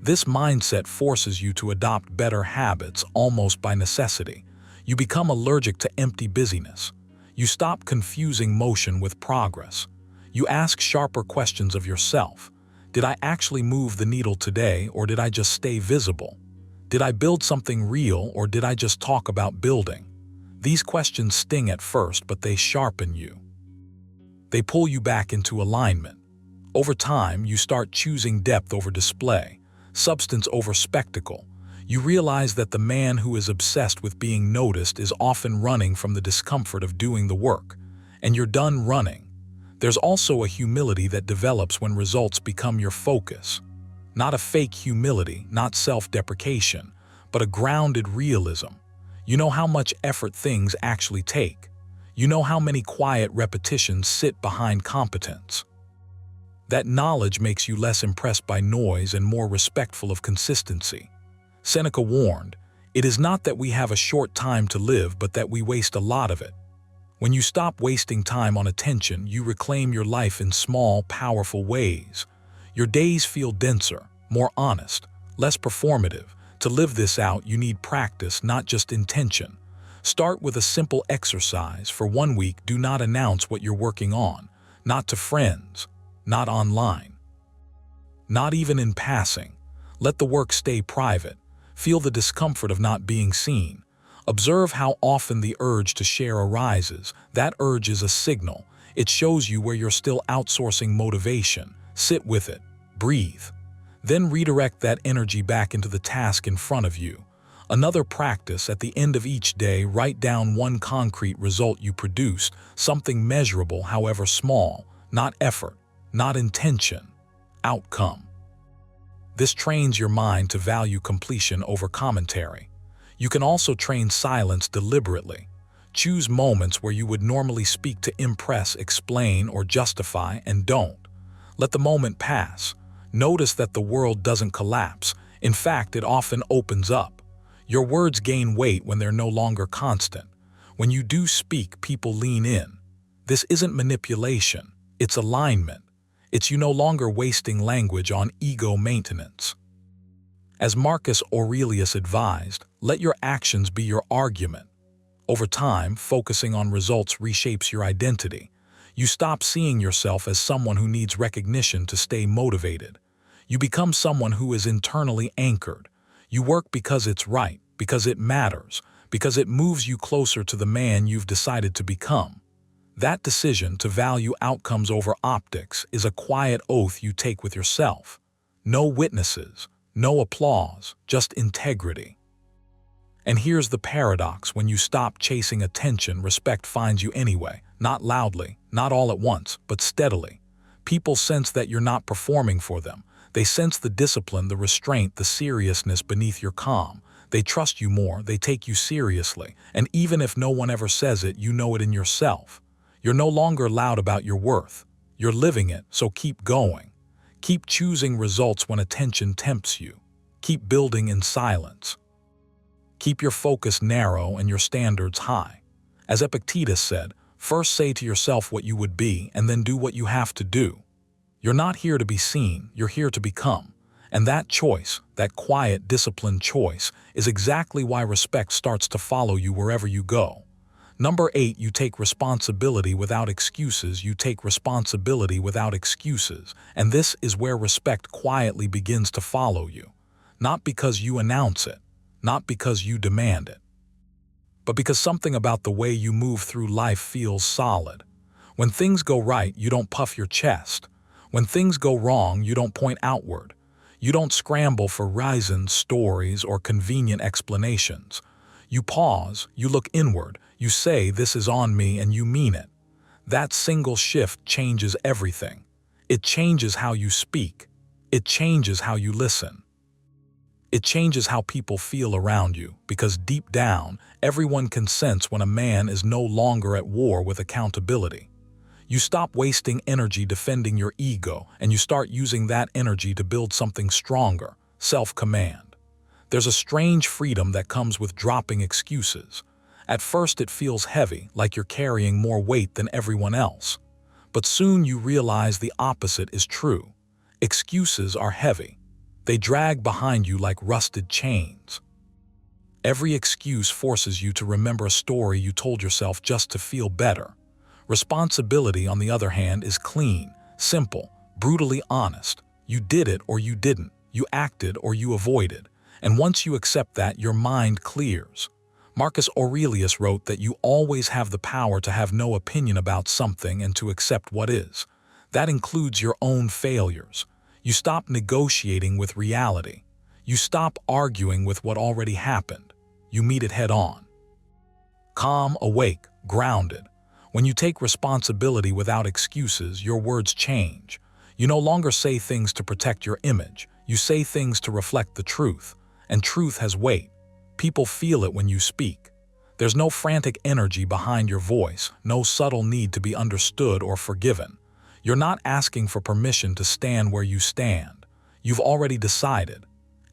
This mindset forces you to adopt better habits almost by necessity. You become allergic to empty busyness. You stop confusing motion with progress. You ask sharper questions of yourself. Did I actually move the needle today, or did I just stay visible? Did I build something real, or did I just talk about building? These questions sting at first, but they sharpen you. They pull you back into alignment. Over time, you start choosing depth over display, substance over spectacle. You realize that the man who is obsessed with being noticed is often running from the discomfort of doing the work. And you're done running. There's also a humility that develops when results become your focus. Not a fake humility, not self-deprecation, but a grounded realism. You know how much effort things actually take. You know how many quiet repetitions sit behind competence. That knowledge makes you less impressed by noise and more respectful of consistency. Seneca warned, "It is not that we have a short time to live, but that we waste a lot of it." When you stop wasting time on attention, you reclaim your life in small, powerful ways. Your days feel denser, more honest, less performative. To live this out, you need practice, not just intention. Start with a simple exercise. For 1 week, do not announce what you're working on, not to friends, not online, not even in passing. Let the work stay private. Feel the discomfort of not being seen. Observe how often the urge to share arises. That urge is a signal. It shows you where you're still outsourcing motivation. Sit with it. Breathe. Then redirect that energy back into the task in front of you. Another practice: at the end of each day, write down one concrete result you produced, something measurable, however small, not effort, not intention, outcome. This trains your mind to value completion over commentary. You can also train silence deliberately. Choose moments where you would normally speak to impress, explain, or justify, and don't. Let the moment pass. Notice that the world doesn't collapse. In fact, it often opens up. Your words gain weight when they're no longer constant. When you do speak, people lean in. This isn't manipulation, it's alignment. It's you no longer wasting language on ego maintenance. As Marcus Aurelius advised, let your actions be your argument. Over time, focusing on results reshapes your identity. You stop seeing yourself as someone who needs recognition to stay motivated. You become someone who is internally anchored. You work because it's right, because it matters, because it moves you closer to the man you've decided to become. That decision to value outcomes over optics is a quiet oath you take with yourself. No witnesses, no applause, just integrity. And here's the paradox: when you stop chasing attention, respect finds you anyway. Not loudly, not all at once, but steadily. People sense that you're not performing for them. They sense the discipline, the restraint, the seriousness beneath your calm. They trust you more, they take you seriously. And even if no one ever says it, you know it in yourself. You're no longer loud about your worth. You're living it, so keep going. Keep choosing results when attention tempts you. Keep building in silence. Keep your focus narrow and your standards high. As Epictetus said, first say to yourself what you would be, and then do what you have to do. You're not here to be seen, you're here to become. And that choice, that quiet, disciplined choice, is exactly why respect starts to follow you wherever you go. Number 8, you take responsibility without excuses. You take responsibility without excuses. And this is where respect quietly begins to follow you. Not because you announce it, not because you demand it, but because something about the way you move through life feels solid. When things go right, you don't puff your chest. When things go wrong, you don't point outward. You don't scramble for reasons, stories, or convenient explanations. You pause, you look inward, you say, "This is on me," and you mean it. That single shift changes everything. It changes how you speak. It changes how you listen. It changes how people feel around you, because deep down, everyone can sense when a man is no longer at war with accountability. You stop wasting energy defending your ego, and you start using that energy to build something stronger: self-command. There's a strange freedom that comes with dropping excuses. At first it feels heavy, like you're carrying more weight than everyone else. But soon you realize the opposite is true. Excuses are heavy. They drag behind you like rusted chains. Every excuse forces you to remember a story you told yourself just to feel better. Responsibility, on the other hand, is clean, simple, brutally honest. You did it or you didn't. You acted or you avoided. And once you accept that, your mind clears. Marcus Aurelius wrote that you always have the power to have no opinion about something and to accept what is. That includes your own failures. You stop negotiating with reality. You stop arguing with what already happened. You meet it head on. Calm, awake, grounded. When you take responsibility without excuses, your words change. You no longer say things to protect your image. You say things to reflect the truth. And truth has weight. People feel it when you speak. There's no frantic energy behind your voice, no subtle need to be understood or forgiven. You're not asking for permission to stand where you stand. You've already decided.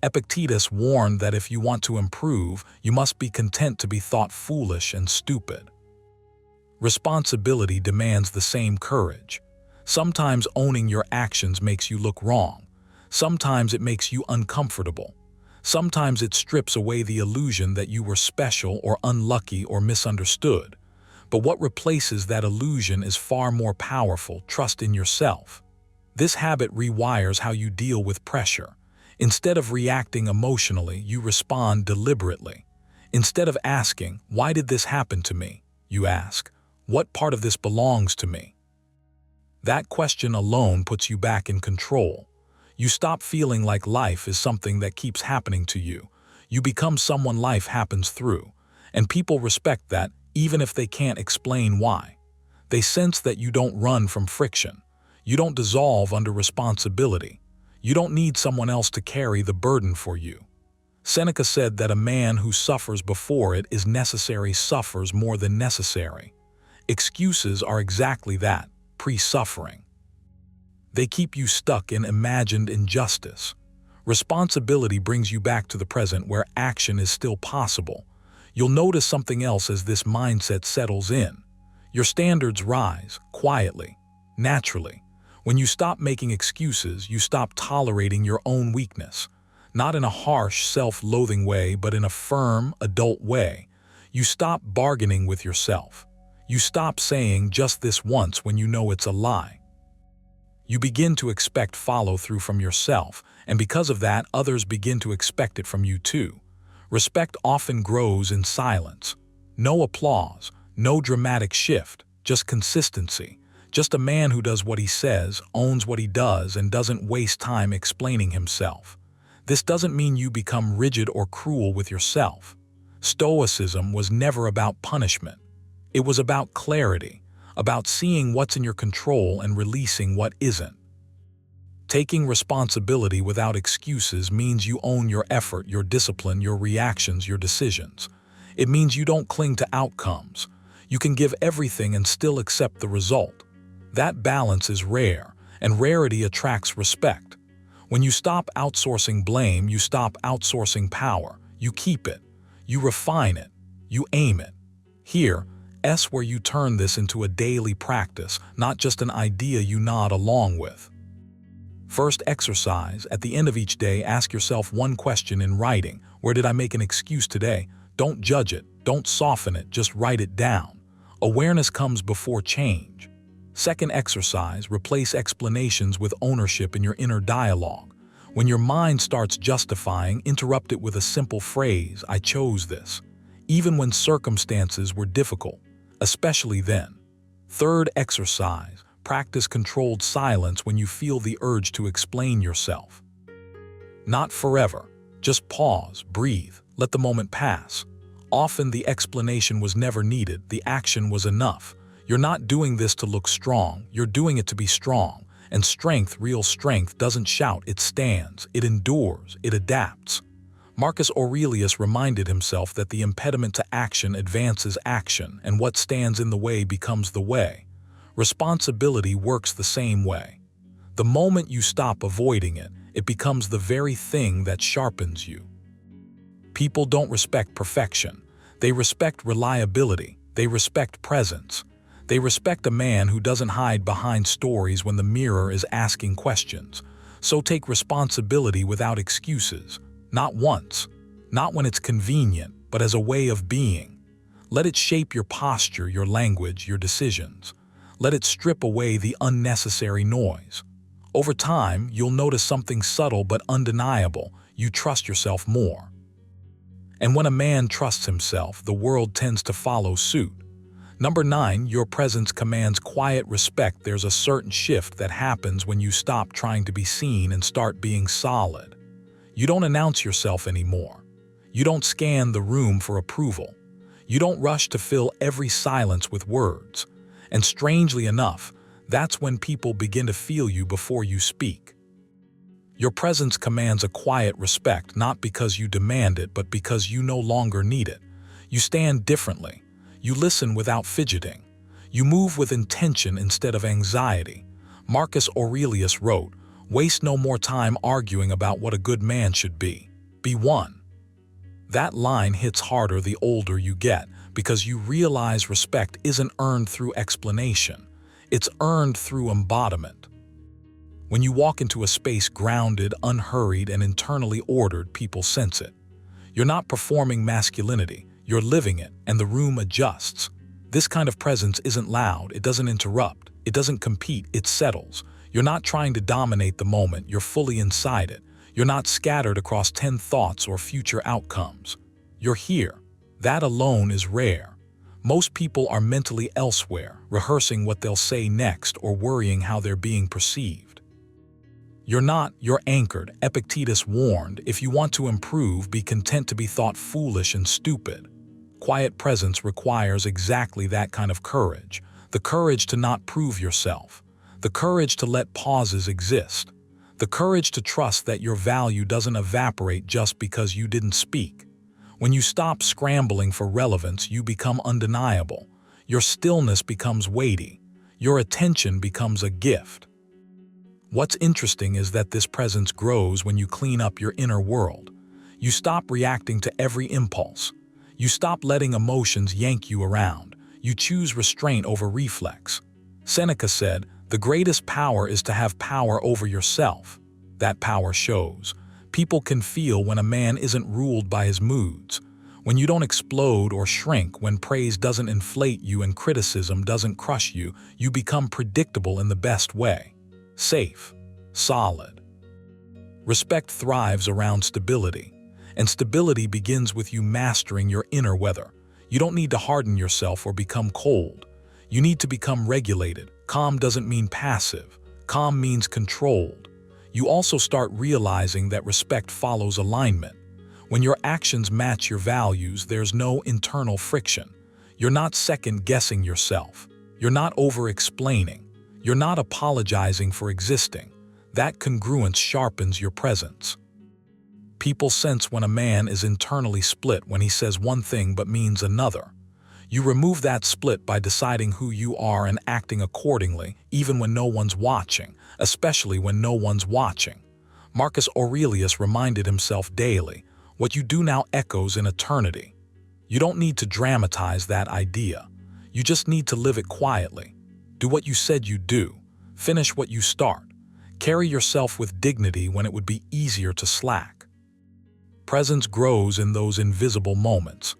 Epictetus warned that if you want to improve, you must be content to be thought foolish and stupid. Responsibility demands the same courage. Sometimes owning your actions makes you look wrong. Sometimes it makes you uncomfortable. Sometimes it strips away the illusion that you were special or unlucky or misunderstood. But what replaces that illusion is far more powerful: trust in yourself. This habit rewires how you deal with pressure. Instead of reacting emotionally, you respond deliberately. Instead of asking, "Why did this happen to me?" you ask, "What part of this belongs to me?" That question alone puts you back in control. You stop feeling like life is something that keeps happening to you. You become someone life happens through, and people respect that even if they can't explain why. They sense that you don't run from friction. You don't dissolve under responsibility. You don't need someone else to carry the burden for you. Seneca said that a man who suffers before it is necessary suffers more than necessary. Excuses are exactly that, pre-suffering. They keep you stuck in imagined injustice. Responsibility brings you back to the present where action is still possible. You'll notice something else as this mindset settles in. Your standards rise, quietly, naturally. When you stop making excuses, you stop tolerating your own weakness. Not in a harsh, self-loathing way, but in a firm, adult way. You stop bargaining with yourself. You stop saying just this once when you know it's a lie. You begin to expect follow-through from yourself, and because of that, others begin to expect it from you too. Respect often grows in silence. No applause, no dramatic shift, just consistency. Just a man who does what he says, owns what he does, and doesn't waste time explaining himself. This doesn't mean you become rigid or cruel with yourself. Stoicism was never about punishment. It was about clarity, about seeing what's in your control and releasing what isn't. Taking responsibility without excuses means you own your effort, your discipline, your reactions, your decisions. It means you don't cling to outcomes. You can give everything and still accept the result. That balance is rare, and rarity attracts respect. When you stop outsourcing blame, you stop outsourcing power. You keep it. You refine it. You aim it. Here, where you turn this into a daily practice, not just an idea you nod along with. First exercise: at the end of each day, ask yourself one question in writing. Where did I make an excuse today? Don't judge it, don't soften it, just write it down. Awareness comes before change. Second exercise: replace explanations with ownership in your inner dialogue. When your mind starts justifying, interrupt it with a simple phrase: I chose this. Even when circumstances were difficult. Especially then. Third exercise: practice controlled silence when you feel the urge to explain yourself. Not forever. Just pause, breathe, let the moment pass. Often the explanation was never needed, the action was enough. You're not doing this to look strong, you're doing it to be strong. And strength, real strength, doesn't shout, it stands, it endures, it adapts. Marcus Aurelius reminded himself that the impediment to action advances action, and what stands in the way becomes the way. Responsibility works the same way. The moment you stop avoiding it, it becomes the very thing that sharpens you. People don't respect perfection. They respect reliability. They respect presence. They respect a man who doesn't hide behind stories when the mirror is asking questions. So take responsibility without excuses. Not once, not when it's convenient, but as a way of being. Let it shape your posture, your language, your decisions. Let it strip away the unnecessary noise. Over time, you'll notice something subtle but undeniable. You trust yourself more. And when a man trusts himself, the world tends to follow suit. Number 9, your presence commands quiet respect. There's a certain shift that happens when you stop trying to be seen and start being solid. You don't announce yourself anymore. You don't scan the room for approval. You don't rush to fill every silence with words. And strangely enough, that's when people begin to feel you before you speak. Your presence commands a quiet respect, not because you demand it, but because you no longer need it. You stand differently. You listen without fidgeting. You move with intention instead of anxiety. Marcus Aurelius wrote, "Waste no more time arguing about what a good man should be. Be one." That line hits harder the older you get, because you realize respect isn't earned through explanation. It's earned through embodiment. When you walk into a space grounded, unhurried, and internally ordered, people sense it. You're not performing masculinity, you're living it, and the room adjusts. This kind of presence isn't loud, it doesn't interrupt, it doesn't compete, it settles. You're not trying to dominate the moment, you're fully inside it. You're not scattered across 10 thoughts or future outcomes. You're here. That alone is rare. Most people are mentally elsewhere, rehearsing what they'll say next or worrying how they're being perceived. You're not, you're anchored. Epictetus warned, if you want to improve, be content to be thought foolish and stupid. Quiet presence requires exactly that kind of courage. The courage to not prove yourself. The courage to let pauses exist. The courage to trust that your value doesn't evaporate just because you didn't speak. When you stop scrambling for relevance, you become undeniable. Your stillness becomes weighty. Your attention becomes a gift. What's interesting is that this presence grows when you clean up your inner world. You stop reacting to every impulse. You stop letting emotions yank you around. You choose restraint over reflex. Seneca said, "The greatest power is to have power over yourself." That power shows. People can feel when a man isn't ruled by his moods. When you don't explode or shrink, when praise doesn't inflate you and criticism doesn't crush you, you become predictable in the best way. Safe. Solid. Respect thrives around stability. And stability begins with you mastering your inner weather. You don't need to harden yourself or become cold. You need to become regulated. Calm doesn't mean passive. Calm means controlled. You also start realizing that respect follows alignment. When your actions match your values, there's no internal friction. You're not second-guessing yourself. You're not over-explaining. You're not apologizing for existing. That congruence sharpens your presence. People sense when a man is internally split when he says one thing but means another. You remove that split by deciding who you are and acting accordingly, even when no one's watching, especially when no one's watching. Marcus Aurelius reminded himself daily, what you do now echoes in eternity. You don't need to dramatize that idea. You just need to live it quietly. Do what you said you'd do. Finish what you start. Carry yourself with dignity when it would be easier to slack. Presence grows in those invisible moments.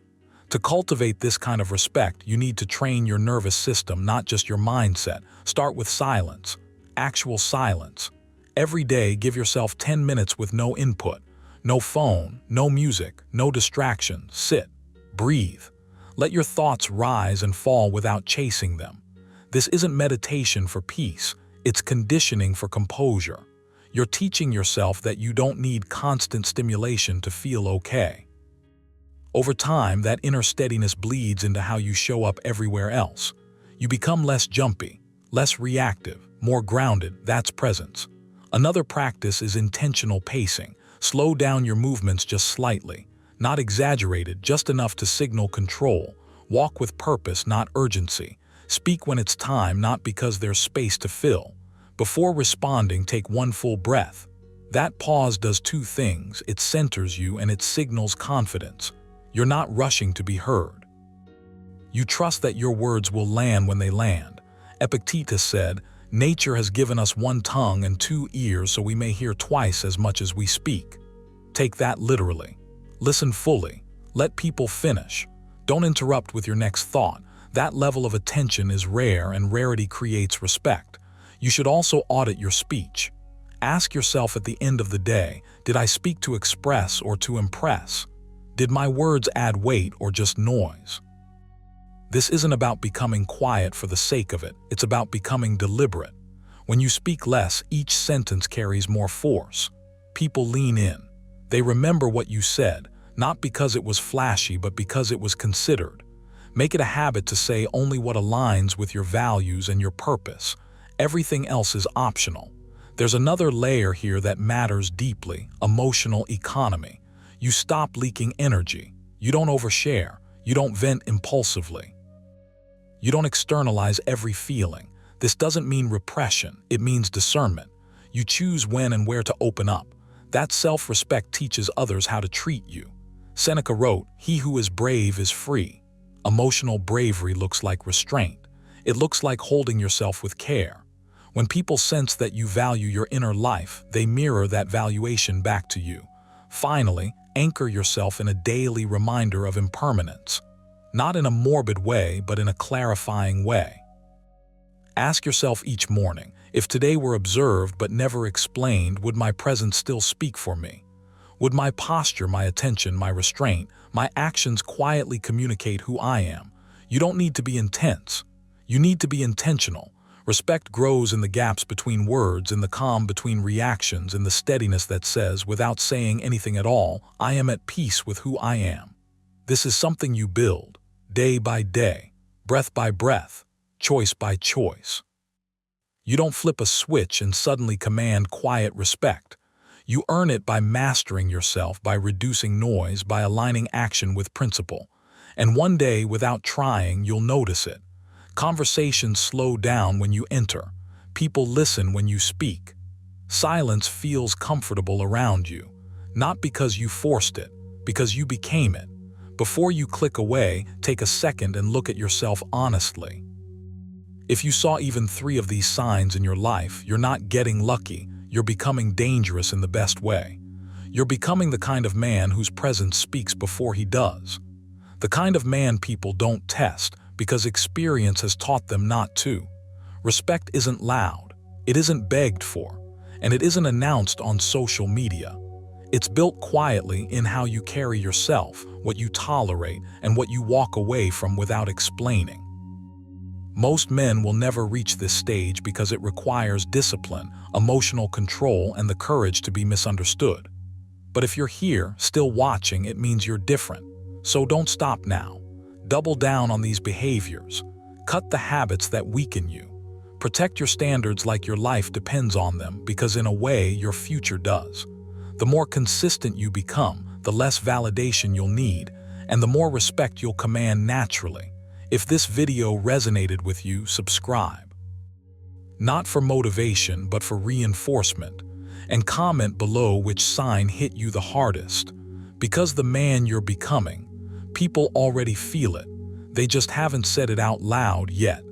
To cultivate this kind of respect, you need to train your nervous system, not just your mindset. Start with silence. Actual silence. Every day, give yourself 10 minutes with no input. No phone, no music, no distraction. Sit. Breathe. Let your thoughts rise and fall without chasing them. This isn't meditation for peace, it's conditioning for composure. You're teaching yourself that you don't need constant stimulation to feel okay. Over time, that inner steadiness bleeds into how you show up everywhere else. You become less jumpy, less reactive, more grounded. That's presence. Another practice is intentional pacing. Slow down your movements just slightly. Not exaggerated, just enough to signal control. Walk with purpose, not urgency. Speak when it's time, not because there's space to fill. Before responding, take one full breath. That pause does two things. It centers you and it signals confidence. You're not rushing to be heard. You trust that your words will land when they land. Epictetus said, "Nature has given us one tongue and two ears so we may hear twice as much as we speak." Take that literally. Listen fully. Let people finish. Don't interrupt with your next thought. That level of attention is rare, and rarity creates respect. You should also audit your speech. Ask yourself at the end of the day, did I speak to express or to impress? Did my words add weight or just noise? This isn't about becoming quiet for the sake of it. It's about becoming deliberate. When you speak less, each sentence carries more force. People lean in. They remember what you said, not because it was flashy, but because it was considered. Make it a habit to say only what aligns with your values and your purpose. Everything else is optional. There's another layer here that matters deeply: emotional economy. You stop leaking energy. You don't overshare. You don't vent impulsively. You don't externalize every feeling. This doesn't mean repression. It means discernment. You choose when and where to open up. That self-respect teaches others how to treat you. Seneca wrote, "He who is brave is free." Emotional bravery looks like restraint. It looks like holding yourself with care. When people sense that you value your inner life, they mirror that valuation back to you. Finally, anchor yourself in a daily reminder of impermanence. Not in a morbid way, but in a clarifying way. Ask yourself each morning, if today were observed but never explained, would my presence still speak for me? Would my posture, my attention, my restraint, my actions quietly communicate who I am? You don't need to be intense. You need to be intentional. Respect grows in the gaps between words, in the calm between reactions, in the steadiness that says, without saying anything at all, I am at peace with who I am. This is something you build, day by day, breath by breath, choice by choice. You don't flip a switch and suddenly command quiet respect. You earn it by mastering yourself, by reducing noise, by aligning action with principle. And one day, without trying, you'll notice it. Conversations slow down when you enter. People listen when you speak. Silence feels comfortable around you, not because you forced it, because you became it. Before you click away, take a second and look at yourself honestly. If you saw even 3 of these signs in your life, you're not getting lucky, you're becoming dangerous in the best way. You're becoming the kind of man whose presence speaks before he does. The kind of man people don't test, because experience has taught them not to. Respect isn't loud, it isn't begged for, and it isn't announced on social media. It's built quietly in how you carry yourself, what you tolerate, and what you walk away from without explaining. Most men will never reach this stage because it requires discipline, emotional control, and the courage to be misunderstood. But if you're here, still watching, it means you're different. So don't stop now. Double down on these behaviors. Cut the habits that weaken you. Protect your standards like your life depends on them, because in a way, your future does. The more consistent you become, the less validation you'll need, and the more respect you'll command naturally. If this video resonated with you, subscribe. Not for motivation, but for reinforcement. And comment below which sign hit you the hardest. Because the man you're becoming, people already feel it. They just haven't said it out loud yet.